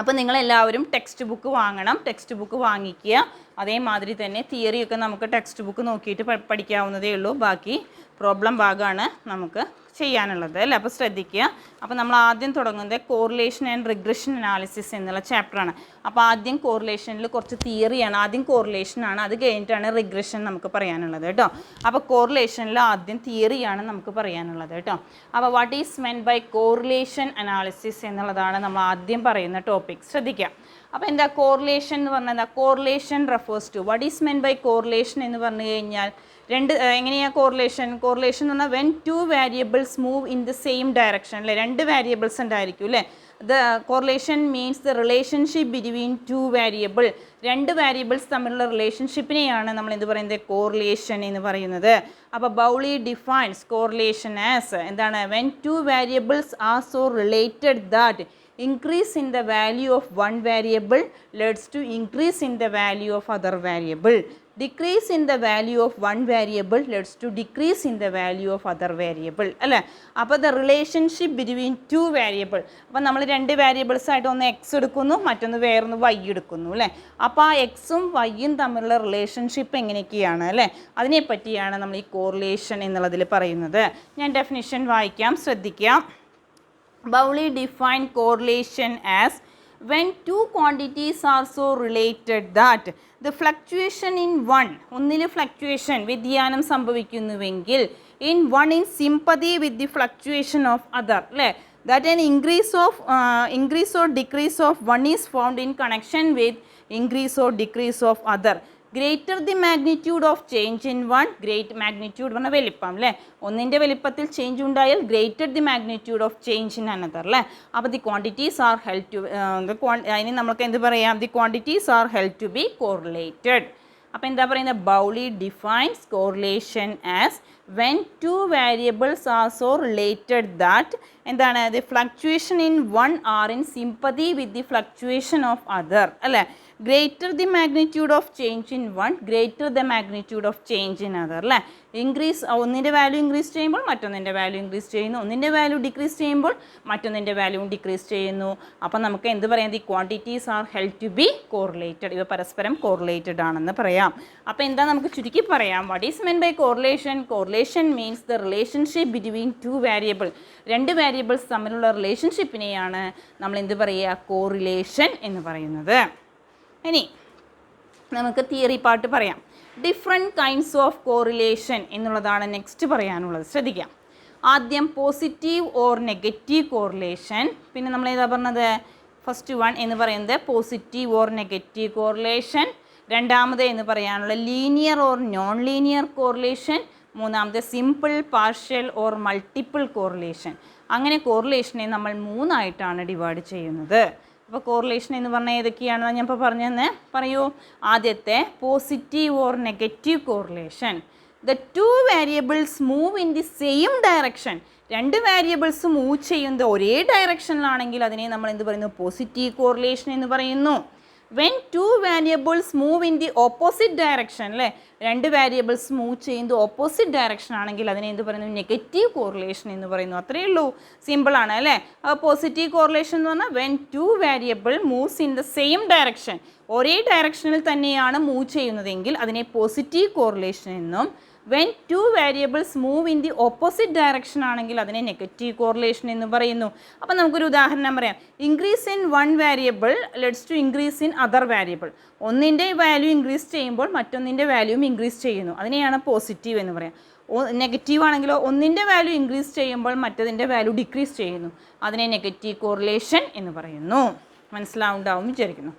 അപ്പോൾ നിങ്ങളെല്ലാവരും ടെക്സ്റ്റ് ബുക്ക് വാങ്ങണം, ടെക്സ്റ്റ് ബുക്ക് വാങ്ങിക്കുക. അതേമാതിരി തന്നെ തിയറിയൊക്കെ നമുക്ക് ടെക്സ്റ്റ് ബുക്ക് നോക്കിയിട്ട് പഠിക്കാവുന്നതേ ഉള്ളൂ. ബാക്കി പ്രോബ്ലം ഭാഗമാണ് നമുക്ക് ചെയ്യാനുള്ളത് അല്ലേ. അപ്പോൾ ശ്രദ്ധിക്കുക. അപ്പോൾ നമ്മൾ ആദ്യം തുടങ്ങുന്നത് കോറിലേഷൻ ആൻഡ് റിഗ്രഷൻ അനാലിസിസ് എന്നുള്ള ചാപ്റ്ററാണ്. അപ്പോൾ ആദ്യം കോറിലേഷനിൽ കുറച്ച് തിയറിയാണ്, ആദ്യം കോറിലേഷനാണ്, അത് കഴിഞ്ഞിട്ടാണ് റിഗ്രഷൻ നമുക്ക് പറയാനുള്ളത് കേട്ടോ. അപ്പോൾ കോറിലേഷനിൽ ആദ്യം തിയറിയാണ് നമുക്ക് പറയാനുള്ളത് കേട്ടോ. അപ്പോൾ what is meant by correlation analysis എന്നുള്ളതാണ് നമ്മൾ ആദ്യം പറയുന്ന ടോപ്പിക്. ശ്രദ്ധിക്കുക. അപ്പോൾ എന്താ കോറിലേഷൻ എന്ന് പറഞ്ഞാൽ എന്താ? Correlation refers to what is meant by correlation എന്ന് പറഞ്ഞു കഴിഞ്ഞാൽ എങ്ങനെയാണ് കോറിലേഷൻ എന്ന് പറഞ്ഞാൽ when 2 variables move in the same direction അല്ലേ, 2 വേരിയബിൾസ് ഉണ്ടായിരിക്കും അല്ലേ. The correlation means the relationship between 2 variable, 2 variables തമ്മിലുള്ള റിലേഷൻഷിപ്പിനെയാണ് നമ്മൾ എന്ത് പറയുന്നത്, കോറിലേഷൻ എന്ന് പറയുന്നത്. അപ്പോൾ ബൗളി ഡിഫൈൻസ് കോറിലേഷൻ ആസ് എന്താണ്, when 2 variables are so related that increase in the value of one variable leads to increase in the value of other variable, decrease in the value of one variable leads to decrease in the value of other variable അല്ലേ. അപ്പോൾ the relationship between 2 variable, അപ്പോൾ നമ്മൾ 2 വേരിയബിൾസ് ആയിട്ട് ഒന്ന് എക്സ് എടുക്കുന്നു, മറ്റൊന്ന് വേറൊന്ന് വൈ എടുക്കുന്നു അല്ലേ. അപ്പോൾ ആ എക്സും വൈയും തമ്മിലുള്ള റിലേഷൻഷിപ്പ് എങ്ങനെയൊക്കെയാണ് അല്ലേ, അതിനെപ്പറ്റിയാണ് നമ്മൾ ഈ കോറിലേഷൻ എന്നുള്ളതിൽ പറയുന്നത്. ഞാൻ ഡെഫിനിഷൻ വായിക്കാം, ശ്രദ്ധിക്കാം. Bowley defined correlation as when 2 quantities are so related that the fluctuation in ഒന്നിൽ ഫ്ലക്ച്വേഷൻ വ്യതിയാനം സംഭവിക്കുന്നുവെങ്കിൽ in one in sympathy with the fluctuation of other അല്ലേ, that an increase or decrease of one is found in connection with increase or decrease of other. Greater the magnitude of change in one, great magnitude പറഞ്ഞാൽ വലിപ്പം അല്ലേ, ഒന്നിൻ്റെ വലിപ്പത്തിൽ ചേഞ്ച് ഉണ്ടായാൽ greater the magnitude of change in another അല്ലേ. അപ്പോൾ the quantities are held to അതിന് നമുക്ക് എന്ത് പറയാം, the quantities are held to be correlated. അപ്പോൾ എന്താ പറയുന്നത്, Bowley defines correlation as when two variables are so related that എന്താണ് the fluctuation in one are in sympathy with the fluctuation of other അല്ലേ greater the magnitude of change in one greater the magnitude of change in other അല്ലേ ഇൻക്രീസ് ഒന്നിൻ്റെ വാല്യൂ ഇൻക്രീസ് ചെയ്യുമ്പോൾ മറ്റൊന്നിൻ്റെ വാല്യൂ ഇൻക്രീസ് ചെയ്യുന്നു ഒന്നിൻ്റെ വാല്യൂ ഡിക്രീസ് ചെയ്യുമ്പോൾ മറ്റൊന്നിൻ്റെ വാല്യൂ ഡിക്രീസ് ചെയ്യുന്നു അപ്പം നമുക്ക് എന്ത് പറയാം the quantities are held to be correlated ഇവ പരസ്പരം കോറിലേറ്റഡ് ആണെന്ന് പറയാം അപ്പോൾ എന്താ നമുക്ക് ചുരുക്കി പറയാം what is meant by correlation correlation means the relationship between two variable രണ്ട് വേരിയബിൾസ് തമ്മിലുള്ള റിലേഷൻഷിപ്പിനെയാണ് നമ്മൾ എന്ത് പറയുക കോറിലേഷൻ എന്ന് പറയുന്നത് ഇനി നമുക്ക് തിയറി പാർട്ട് പറയാം ഡിഫറെൻറ്റ് കൈൻഡ്സ് ഓഫ് കോറിലേഷൻ എന്നുള്ളതാണ് നെക്സ്റ്റ് പറയാനുള്ളത് ശ്രദ്ധിക്കാം ആദ്യം പോസിറ്റീവ് ഓർ നെഗറ്റീവ് കോറിലേഷൻ പിന്നെ നമ്മൾ ഏതാ പറഞ്ഞത് ഫസ്റ്റ് വൺ എന്ന് പറയുന്നത് പോസിറ്റീവ് ഓർ നെഗറ്റീവ് കോറിലേഷൻ രണ്ടാമത് എന്ന് പറയാനുള്ള linear or non linear correlation മൂന്നാമത് simple partial or multiple correlation അങ്ങനെ കോറിലേഷനെ നമ്മൾ മൂന്നായിട്ടാണ് ഡിവൈഡ് ചെയ്യുന്നത് അപ്പോൾ കോറിലേഷൻ എന്ന് പറഞ്ഞാൽ ഏതൊക്കെയാണെന്ന് ഞാൻ ഇപ്പോൾ പറഞ്ഞു തന്നെ പറയൂ ആദ്യത്തെ positive or negative correlation the two variables move in the same direction രണ്ട് വേരിയബിൾസ് മൂവ് ചെയ്യുന്നത് ഒരേ ഡയറക്ഷനിലാണെങ്കിൽ അതിനെ നമ്മൾ എന്ത് പറയുന്നു പോസിറ്റീവ് കോറിലേഷൻ എന്ന് പറയുന്നു when two variables move in the opposite direction അല്ലേ രണ്ട് വേരിയബിൾസ് മൂവ് ചെയ്യുന്നത് ഓപ്പോസിറ്റ് ഡയറക്ഷൻ ആണെങ്കിൽ അതിനെ എന്ത് പറയുന്നു നെഗറ്റീവ് കോറിലേഷൻ എന്ന് പറയുന്നു അത്രയേ ഉള്ളൂ സിമ്പിളാണ് അല്ലേ പോസിറ്റീവ് കോറിലേഷൻ എന്ന് പറഞ്ഞാൽ when two variable moves in the same direction ഒരേ ഡയറക്ഷനിൽ തന്നെയാണ് മൂവ് ചെയ്യുന്നതെങ്കിൽ അതിനെ പോസിറ്റീവ് കോറിലേഷൻ എന്നും when two variables move in the opposite direction ആണെങ്കിൽ അതിനെ നെഗറ്റീവ് കോറിലേഷൻ എന്ന് പറയുന്നു അപ്പോൾ നമുക്കൊരു ഉദാഹരണം പറയാം increase in one variable leads to increase in other variable ഒന്നിൻ്റെ വാല്യൂ ഇൻക്രീസ് ചെയ്യുമ്പോൾ മറ്റൊന്നിൻ്റെ വാല്യൂവും ഇൻക്രീസ് ചെയ്യുന്നു അതിനെയാണ് പോസിറ്റീവ് എന്ന് പറയാം നെഗറ്റീവ് ആണെങ്കിലോ ഒന്നിൻ്റെ വാല്യൂ ഇൻക്രീസ് ചെയ്യുമ്പോൾ മറ്റതിൻ്റെ വാല്യൂ ഡിക്രീസ് ചെയ്യുന്നു അതിനെ നെഗറ്റീവ് കോറിലേഷൻ എന്ന് പറയുന്നു മനസ്സിലാവുണ്ടാവും വിചാരിക്കുന്നു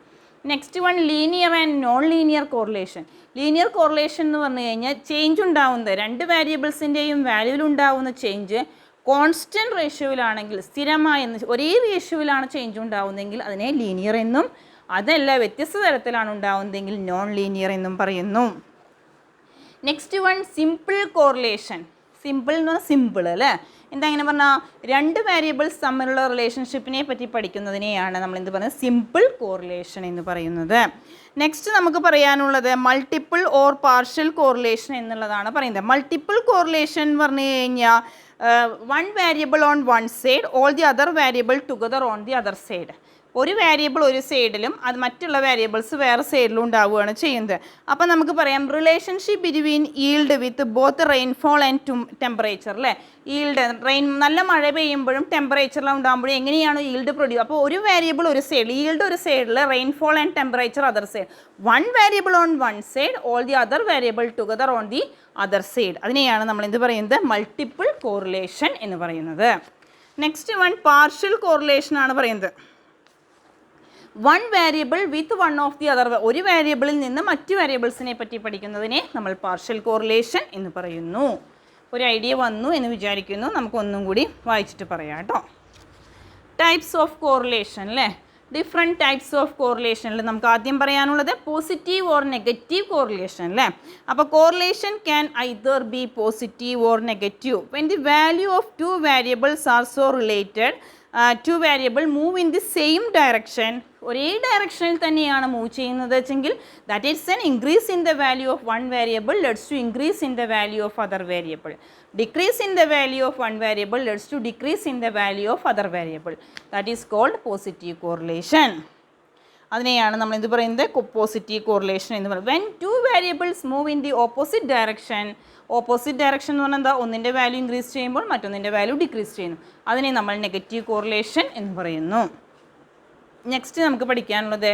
next one linear and non linear correlation linear correlation എന്ന് പറഞ്ഞു കഴിഞ്ഞാൽ ചേഞ്ച് ഉണ്ടാവുന്നത് രണ്ട് വേരിയബിൾസിൻ്റെയും വാല്യൂവിലുണ്ടാവുന്ന ചേഞ്ച് കോൺസ്റ്റൻറ്റ് റേഷ്യോയിലാണെങ്കിൽ സ്ഥിരമായ ഒരേ റേഷ്യോയിലാണ് ചേഞ്ച് ഉണ്ടാവുന്നതെങ്കിൽ അതിനെ ലീനിയർ എന്നും അതല്ല വ്യത്യസ്ത തരത്തിലാണ് ഉണ്ടാവുന്നതെങ്കിൽ നോൺ ലീനിയർ എന്നും പറയുന്നു next one simple correlation simple എന്ന് പറഞ്ഞാൽ സിമ്പിൾ അല്ലേ എന്താ അങ്ങനെ പറഞ്ഞാൽ രണ്ട് വേരിയബിൾസ് തമ്മിലുള്ള റിലേഷൻഷിപ്പിനെ പറ്റി പഠിക്കുന്നതിനെയാണ് നമ്മൾ എന്ത് പറയുന്നത് സിമ്പിൾ കോറിലേഷൻ എന്ന് പറയുന്നത് നെക്സ്റ്റ് നമുക്ക് പറയാനുള്ളത് മൾട്ടിപ്പിൾ ഓർ പാർഷ്യൽ കോറിലേഷൻ എന്നുള്ളതാണ് പറയുന്നത് മൾട്ടിപ്പിൾ കോറിലേഷൻ എന്ന് പറഞ്ഞു കഴിഞ്ഞാൽ one variable on one side all the other variable together on the other side ഒരു വേരിയബിൾ ഒരു സൈഡിലും അത് മറ്റുള്ള വേരിയബിൾസ് വേറെ സൈഡിലും ഉണ്ടാവുകയാണ് ചെയ്യുന്നത് അപ്പോൾ നമുക്ക് പറയാം relationship between yield with both rainfall and temperature അല്ലേ ഈൽഡ് നല്ല മഴ പെയ്യുമ്പോഴും ടെമ്പറേച്ചറിലും ഉണ്ടാകുമ്പോഴും എങ്ങനെയാണ് ഈൽഡ് പ്രൊഡ്യൂസ് അപ്പോൾ ഒരു വേരിയബിൾ ഒരു സൈഡ് ഈൽഡ് ഒരു സൈഡിൽ rainfall and temperature other side one variable on one side all the other variable together on the other side അതിനെയാണ് നമ്മൾ എന്ത് പറയുന്നത് മൾട്ടിപ്പിൾ കോറിലേഷൻ എന്ന് പറയുന്നത് നെക്സ്റ്റ് വൺ പാർഷ്യൽ കോറിലേഷൻ ആണ് പറയുന്നത് one variable with one of the other ഒരു വേരിയബിളിൽ നിന്ന് മറ്റ് വേരിയബിൾസിനെ പറ്റി പഠിക്കുന്നതിനെ നമ്മൾ പാർഷ്യൽ കോറിലേഷൻ എന്ന് പറയുന്നു ഒരു ഐഡിയ വന്നു എന്ന് വിചാരിക്കുന്നു നമുക്ക് ഒന്നും കൂടി വായിച്ചിട്ട് പറയാം കേട്ടോ ടൈപ്സ് ഓഫ് കോറിലേഷൻ അല്ലേ ഡിഫറെൻറ്റ് ടൈപ്സ് ഓഫ് കോറിലേഷനിൽ നമുക്ക് ആദ്യം പറയാനുള്ളത് പോസിറ്റീവ് ഓർ നെഗറ്റീവ് കോറിലേഷൻ അല്ലേ അപ്പോൾ correlation can either be positive or negative when the value of two variables are so related to variable move in the same direction ഒരേ ഡയറക്ഷനിൽ തന്നെയാണ് മൂവ് ചെയ്യുന്നത് വെച്ചെങ്കിൽ that is an increase in the value of one variable leads to increase in the value of other variable decrease in the value of one variable leads to decrease in the value of other variable that is called positive correlation അതിനെയാണ് നമ്മൾ എന്ത് പറയുന്നത് പോസിറ്റീവ് കോറിലേഷൻ എന്ന് പറയുന്നത് when two variables move in the opposite direction എന്ന് പറഞ്ഞാൽ എന്താ ഒന്നിൻ്റെ വാല്യൂ ഇൻക്രീസ് ചെയ്യുമ്പോൾ മറ്റൊന്നിൻ്റെ വാല്യൂ ഡിക്രീസ് ചെയ്യുന്നു അതിനെ നമ്മൾ നെഗറ്റീവ് കോറിലേഷൻ എന്ന് പറയുന്നു നെക്സ്റ്റ് നമുക്ക് പഠിക്കാനുള്ളത്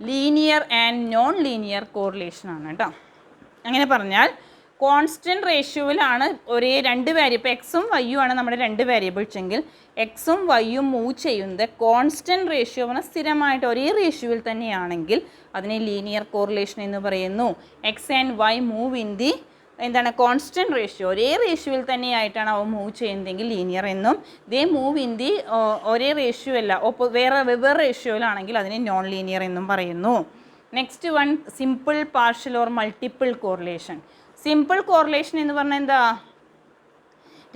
linear and non linear correlation ആണ് കേട്ടോ അങ്ങനെ പറഞ്ഞാൽ കോൺസ്റ്റൻറ്റ് റേഷ്യോയിലാണ് ഒരേ രണ്ട് വേരിയബിൾ എക്സും വൈയും ആണ് നമ്മുടെ രണ്ട് വേരിയബിൾസ് എങ്കിൽ എക്സും വൈയും മൂവ് ചെയ്യുന്നത് കോൺസ്റ്റൻറ്റ് റേഷ്യോ പറഞ്ഞാൽ സ്ഥിരമായിട്ട് ഒരേ റേഷ്യോയിൽ തന്നെയാണെങ്കിൽ അതിനെ ലീനിയർ കോറിലേഷൻ എന്ന് പറയുന്നു X and Y move in the എന്താണ് കോൺസ്റ്റൻറ്റ് റേഷ്യോ ഒരേ റേഷ്യോയിൽ തന്നെയായിട്ടാണ് അവ മൂവ് ചെയ്യുന്നതെങ്കിൽ ലീനിയർ എന്നും ദേ മൂവ് ഇൻ ദി ഒരേ റേഷ്യോ അല്ല വെവ്വേറെ റേഷ്യോയിലാണെങ്കിൽ അതിനെ നോൺ ലീനിയർ എന്നും പറയുന്നു next one simple partial or multiple correlation simple correlation എന്ന് പറഞ്ഞാൽ എന്താ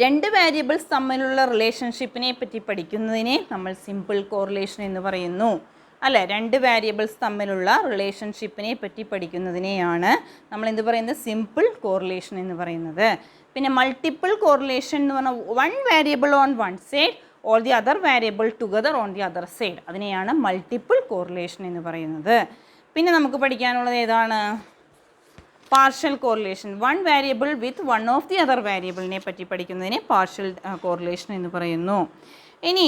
രണ്ട് വേരിയബിൾസ് തമ്മിലുള്ള റിലേഷൻഷിപ്പിനെ പറ്റി പഠിക്കുന്നതിനെ നമ്മൾ സിമ്പിൾ കോറിലേഷൻ എന്ന് പറയുന്നു. അല്ലേ, രണ്ട് വേരിയബിൾസ് തമ്മിലുള്ള റിലേഷൻഷിപ്പിനെ പറ്റി പഠിക്കുന്നതിനെയാണ് നമ്മൾ എന്ത് പറയുന്നത്, സിമ്പിൾ കോറിലേഷൻ എന്ന് പറയുന്നത്. പിന്നെ മൾട്ടിപ്പിൾ കോറിലേഷൻ എന്ന് പറഞ്ഞാൽ one variable on one side all the other variable together on the other side, അതിനെയാണ് മൾട്ടിപ്പിൾ കോറിലേഷൻ എന്ന് പറയുന്നത്. പിന്നെ നമുക്ക് പഠിക്കാനുള്ളത് ഏതാണ്, partial correlation. One variable with one of the other വേരിയബിളിനെ പറ്റി പഠിക്കുന്നതിനെ പാർഷ്യൽ കോറിലേഷൻ എന്ന് പറയുന്നു. ഇനി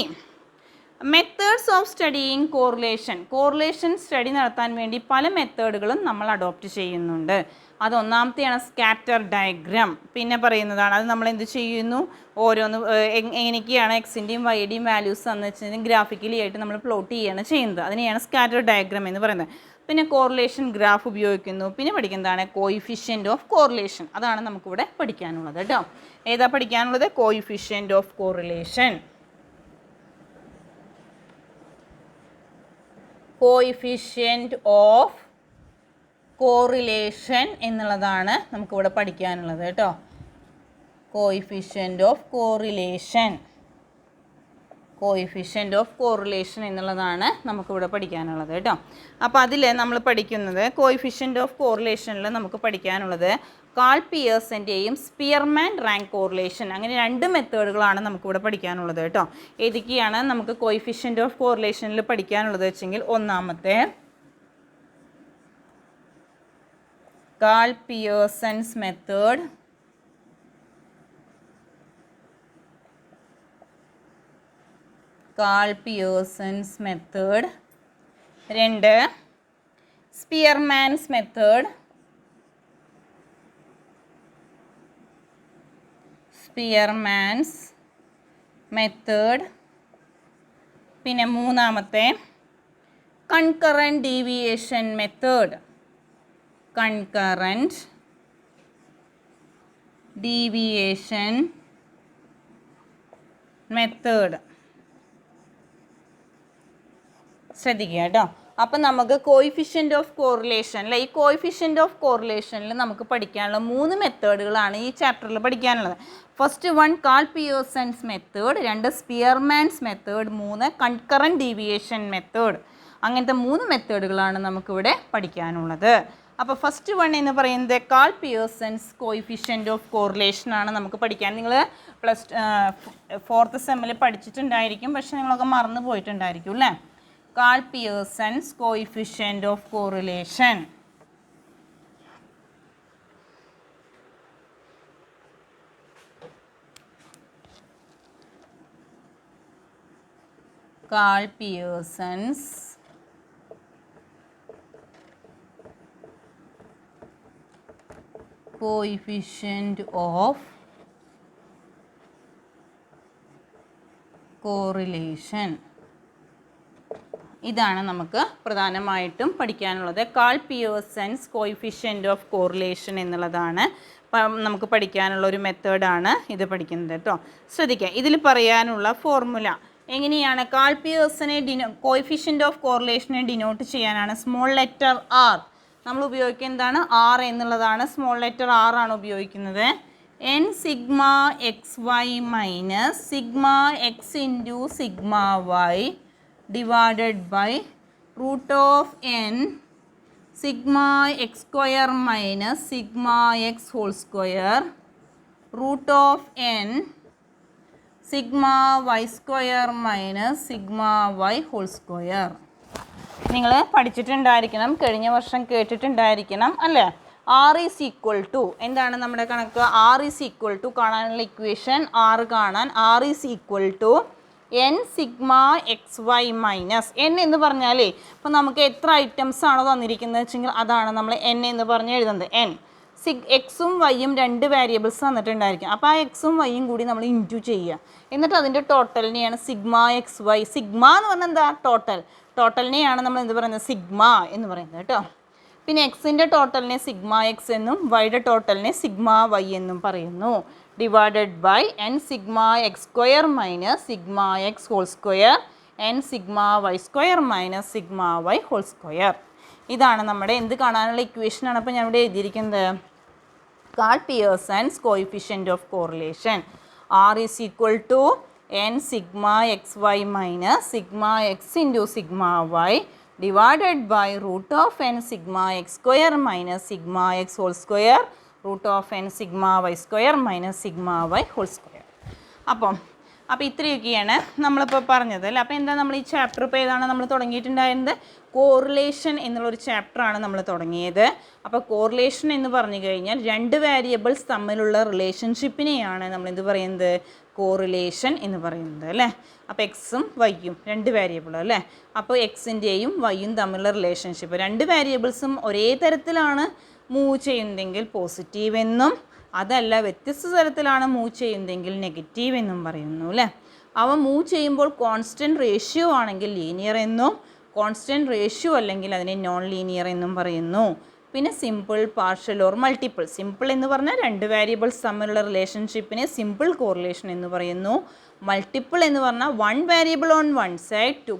methods of studying correlation. Correlation study നടത്താൻ വേണ്ടി പല മെത്തേഡുകളും നമ്മൾ അഡോപ്റ്റ് ചെയ്യുന്നുണ്ട്. അതൊന്നാമത്തെയാണ് സ്കാറ്റർ ഡയഗ്രാം. പിന്നെ പറയുന്നതാണ് അത് നമ്മൾ എന്ത് ചെയ്യുന്നു, ഓരോന്ന് എങ്ങനെയൊക്കെയാണ് എക്സിൻ്റെയും വൈയുടെയും വാല്യൂസ് എന്ന് വെച്ചിട്ടുണ്ടെങ്കിൽ ഗ്രാഫിക്കലി ആയിട്ട് നമ്മൾ പ്ലോട്ട് ചെയ്യുകയാണ് ചെയ്യുന്നത്. അതിനെയാണ് സ്കാറ്റർ ഡയഗ്രാം എന്ന് പറയുന്നത്. പിന്നെ കോറിലേഷൻ ഗ്രാഫ് ഉപയോഗിക്കുന്നു. പിന്നെ പഠിക്കുന്നതാണ് കോയിഫിഷ്യൻ്റ് ഓഫ് കോറിലേഷൻ. അതാണ് നമുക്കിവിടെ പഠിക്കാനുള്ളത് കേട്ടോ. ഏതാ പഠിക്കാനുള്ളത്, coefficient of correlation. Coefficient of correlation എന്നുള്ളതാണ് നമുക്കിവിടെ പഠിക്കാനുള്ളത് കേട്ടോ. Coefficient of correlation, coefficient of correlation എന്നുള്ളതാണ് നമുക്കിവിടെ പഠിക്കാനുള്ളത് കേട്ടോ. അപ്പോൾ അതിൽ നമ്മൾ പഠിക്കുന്നത് കോയിഫിഷ്യൻ്റ് ഓഫ് കോറിലേഷനിൽ നമുക്ക് പഠിക്കാനുള്ളത് കാൾ പിയേഴ്സൻ്റെയും സ്പിയർമാൻ റാങ്ക് കോറിലേഷൻ, അങ്ങനെ രണ്ട് മെത്തേഡുകളാണ് നമുക്കിവിടെ പഠിക്കാനുള്ളത് കേട്ടോ. ഏതൊക്കെയാണ് നമുക്ക് കോയിഫിഷ്യൻ്റ് ഓഫ് കോറിലേഷനിൽ പഠിക്കാനുള്ളത് വെച്ചെങ്കിൽ, ഒന്നാമത്തെ Karl Pearson's method, Karl Pearson's method. രണ്ട് സ്പിയർമാൻസ് മെത്തേഡ്, സ്പിയർമാൻസ് മെത്തേഡ്. പിന്നെ മൂന്നാമത്തെ concurrent deviation method, concurrent deviation method. ശ്രദ്ധിക്കുക കേട്ടോ. അപ്പം നമുക്ക് കോയിഫിഷ്യൻ്റ് ഓഫ് കോറിലേഷനിൽ, ഈ കോയിഫിഷ്യൻ്റ് ഓഫ് കോറിലേഷനിൽ നമുക്ക് പഠിക്കാനുള്ള 3 മെത്തേഡുകളാണ് ഈ ചാപ്റ്ററിൽ പഠിക്കാനുള്ളത്. First one Karl Pearson's method, 2 Spearman's method, 3 concurrent deviation method. അങ്ങനത്തെ 3 മെത്തേഡുകളാണ് നമുക്കിവിടെ പഠിക്കാനുള്ളത്. അപ്പോൾ ഫസ്റ്റ് വൺ എന്ന് പറയുന്നത് Karl Pearson's coefficient of correlation ആണ് നമുക്ക് പഠിക്കാൻ. നിങ്ങൾ ഫോർത്ത് സെമ്മിൽ പഠിച്ചിട്ടുണ്ടായിരിക്കും, പക്ഷേ നിങ്ങളൊക്കെ മറന്നു പോയിട്ടുണ്ടായിരിക്കും അല്ലേ. Karl Pearson's coefficient of correlation. Karl Pearson's coefficient of correlation. ഇതാണ് നമുക്ക് പ്രധാനമായിട്ടും പഠിക്കാനുള്ളത്. Karl Pearson's coefficient of correlation എന്നുള്ളതാണ് നമുക്ക് പഠിക്കാനുള്ള ഒരു മെത്തേഡാണ് ഇത് പഠിക്കുന്നത് കേട്ടോ. ശ്രദ്ധിക്കുക, ഇതിൽ പറയാനുള്ള ഫോർമുല എങ്ങനെയാണ്, കാൾ പിയേഴ്സനെ കോയിഫിഷ്യൻ്റ് ഓഫ് കോറിലേഷനെ ഡിനോട്ട് ചെയ്യാനാണ് സ്മോൾ ലെറ്റർ ആർ നമ്മൾ ഉപയോഗിക്കുക. എന്താണ്, ആർ എന്നുള്ളതാണ്, സ്മോൾ ലെറ്റർ ആർ ആണ് ഉപയോഗിക്കുന്നത്. N sigma X Y minus sigma X into sigma Y divided by root of N sigma X square minus sigma X whole square root of N sigma Y square minus sigma Y whole square. നിങ്ങൾ പഠിച്ചിട്ടുണ്ടായിരിക്കണം, കഴിഞ്ഞ വർഷം കേട്ടിട്ടുണ്ടായിരിക്കണം അല്ലേ. ആർ ഈസ് ഈക്വൽ ടു, എന്താണ് നമ്മുടെ കണക്ക്, ആർ ഈസ് ഈക്വൽ ടു കാണാനുള്ള ഇക്വേഷൻ, ആർ കാണാൻ R is equal to N sigma X Y minus N എന്ന് പറഞ്ഞാലേ ഇപ്പോൾ നമുക്ക് എത്ര ഐറ്റംസ് ആണോ തന്നിരിക്കുന്നത് വെച്ചെങ്കിൽ അതാണ് നമ്മൾ എൻ എന്ന് പറഞ്ഞ് എഴുതുന്നത്. എൻ എക്സും വൈയും 2 വേരിയബിൾസ് തന്നിട്ടുണ്ടായിരിക്കും. അപ്പോൾ ആ എക്സും വൈയും കൂടി നമ്മൾ ഇൻറ്റു ചെയ്യുക. എന്നിട്ട് അതിൻ്റെ ടോട്ടലിനെയാണ് സിഗ്മ എക്സ് വൈ. സിഗ്മ എന്ന് പറഞ്ഞാൽ എന്താ, ടോട്ടൽ. ടോട്ടലിനെയാണ് നമ്മൾ എന്ത് പറയുന്നത്, സിഗ്മ എന്ന് പറയുന്നത് കേട്ടോ. പിന്നെ എക്സിൻ്റെ ടോട്ടലിനെ സിഗ്മ എക്സ് എന്നും വൈയുടെ ടോട്ടലിനെ സിഗ്മ വൈ എന്നും പറയുന്നു. Divided by N sigma X square minus sigma X whole square N sigma Y square minus sigma Y whole square. ഇതാണ് നമ്മുടെ എന്ത് കാണാനുള്ള ഇക്വേഷനാണ്. അപ്പോൾ ഞാൻ ഇവിടെ എഴുതിയിരിക്കുന്നത് Karl Pearson's coefficient of correlation. R is equal to n sigma xy minus sigma x into sigma y divided by root of n sigma x square minus sigma x whole square root of n sigma y square minus sigma y whole square. അപ്പോൾ ഇത്രയൊക്കെയാണ് നമ്മളിപ്പോൾ പറഞ്ഞത് അല്ലേ. അപ്പോൾ എന്താ നമ്മൾ ഈ ചാപ്റ്റർ ഇപ്പോൾ ഏതാണ് നമ്മൾ തുടങ്ങിയിട്ടുണ്ടായിരുന്നത്? കോറിലേഷൻ എന്നുള്ളൊരു ചാപ്റ്ററാണ് നമ്മൾ തുടങ്ങിയത്. അപ്പോൾ കോറിലേഷൻ എന്ന് പറഞ്ഞു കഴിഞ്ഞാൽ രണ്ട് വേരിയബിൾസ് തമ്മിലുള്ള റിലേഷൻഷിപ്പിനെയാണ് നമ്മൾ എന്ത് പറയുന്നത്? കോറിലേഷൻ എന്ന് പറയുന്നത് അല്ലേ. അപ്പോൾ എക്സും വൈയും രണ്ട് വേരിയബിൾ അല്ലേ. അപ്പോൾ എക്സിൻ്റെയും വൈയും തമ്മിലുള്ള റിലേഷൻഷിപ്പ് രണ്ട് വേരിയബിൾസും ഒരേ തരത്തിലാണ് മൂവ് ചെയ്യുന്നതെങ്കിൽ പോസിറ്റീവ് എന്നും അതല്ല വ്യത്യസ്ത തരത്തിലാണ് മൂവ് ചെയ്യുന്നതെങ്കിൽ നെഗറ്റീവ് എന്നും പറയുന്നു അല്ലേ. അവ മൂവ് ചെയ്യുമ്പോൾ കോൺസ്റ്റൻറ്റ് റേഷ്യോ ആണെങ്കിൽ ലീനിയർ എന്നും കോൺസ്റ്റൻറ്റ് റേഷ്യോ അല്ലെങ്കിൽ അതിനെ നോൺ ലീനിയർ എന്നും പറയുന്നു. പിന്നെ simple, partial or multiple. Simple എന്ന് പറഞ്ഞാൽ രണ്ട് വേരിയബിൾസ് തമ്മിലുള്ള റിലേഷൻഷിപ്പിനെ സിമ്പിൾ കോറിലേഷൻ എന്ന് പറയുന്നു. മൾട്ടിപ്പിൾ എന്ന് പറഞ്ഞാൽ one variable on one side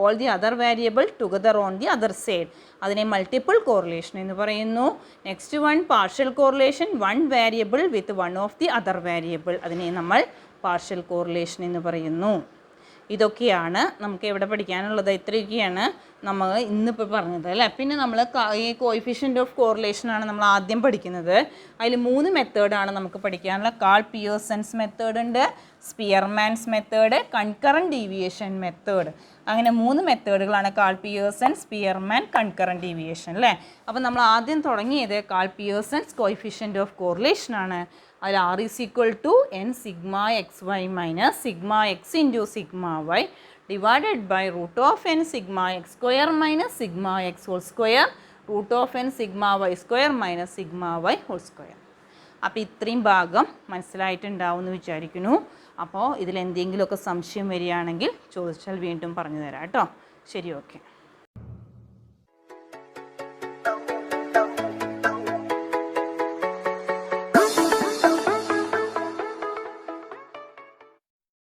all the other variable together on the other side, അതിനെ മൾട്ടിപ്പിൾ കോറിലേഷൻ എന്ന് പറയുന്നു. Next one partial correlation, one variable with one of the other variable, അതിനെ നമ്മൾ പാർഷ്യൽ കോറിലേഷൻ എന്ന് പറയുന്നു. ഇതൊക്കെയാണ് നമുക്ക് ഇവിടെ പഠിക്കാനുള്ളത്. ഇത്രയൊക്കെയാണ് നമ്മൾ ഇന്നിപ്പോൾ പറഞ്ഞത് അല്ലേ. പിന്നെ നമ്മൾ ഈ കോയിഫിഷ്യൻ്റ് ഓഫ് കോറിലേഷനാണ് നമ്മൾ ആദ്യം പഠിക്കുന്നത്. അതിൽ 3 മെത്തേഡാണ് നമുക്ക് പഠിക്കാനുള്ള. കാൾ പിയേഴ്സൺസ് മെത്തേഡ് ഉണ്ട്, Spearman's method, concurrent deviation method. അങ്ങനെ 3 മെത്തേഡുകളാണ് Karl Pearson, Spearman, concurrent deviation അല്ലേ. അപ്പോൾ നമ്മൾ ആദ്യം തുടങ്ങിയത് കാൾ പിയേഴ്സൺസ് കോയിഫിഷ്യൻ്റ് ഓഫ് കോറിലേഷനാണ്. അതിൽ R is equal to n sigma xy minus sigma x into sigma y divided by root of n sigma x square minus sigma x whole square root of n sigma y square minus sigma y whole square. അപ്പോൾ ഇത്രയും ഭാഗം മനസ്സിലായിട്ടുണ്ടാവും എന്ന് വിചാരിക്കുന്നു. അപ്പോൾ ഇതിലെന്തെങ്കിലുമൊക്കെ സംശയം വരികയാണെങ്കിൽ ചോദിച്ചാൽ വീണ്ടും പറഞ്ഞു തരാം കേട്ടോ. ശരി, ഓക്കെ.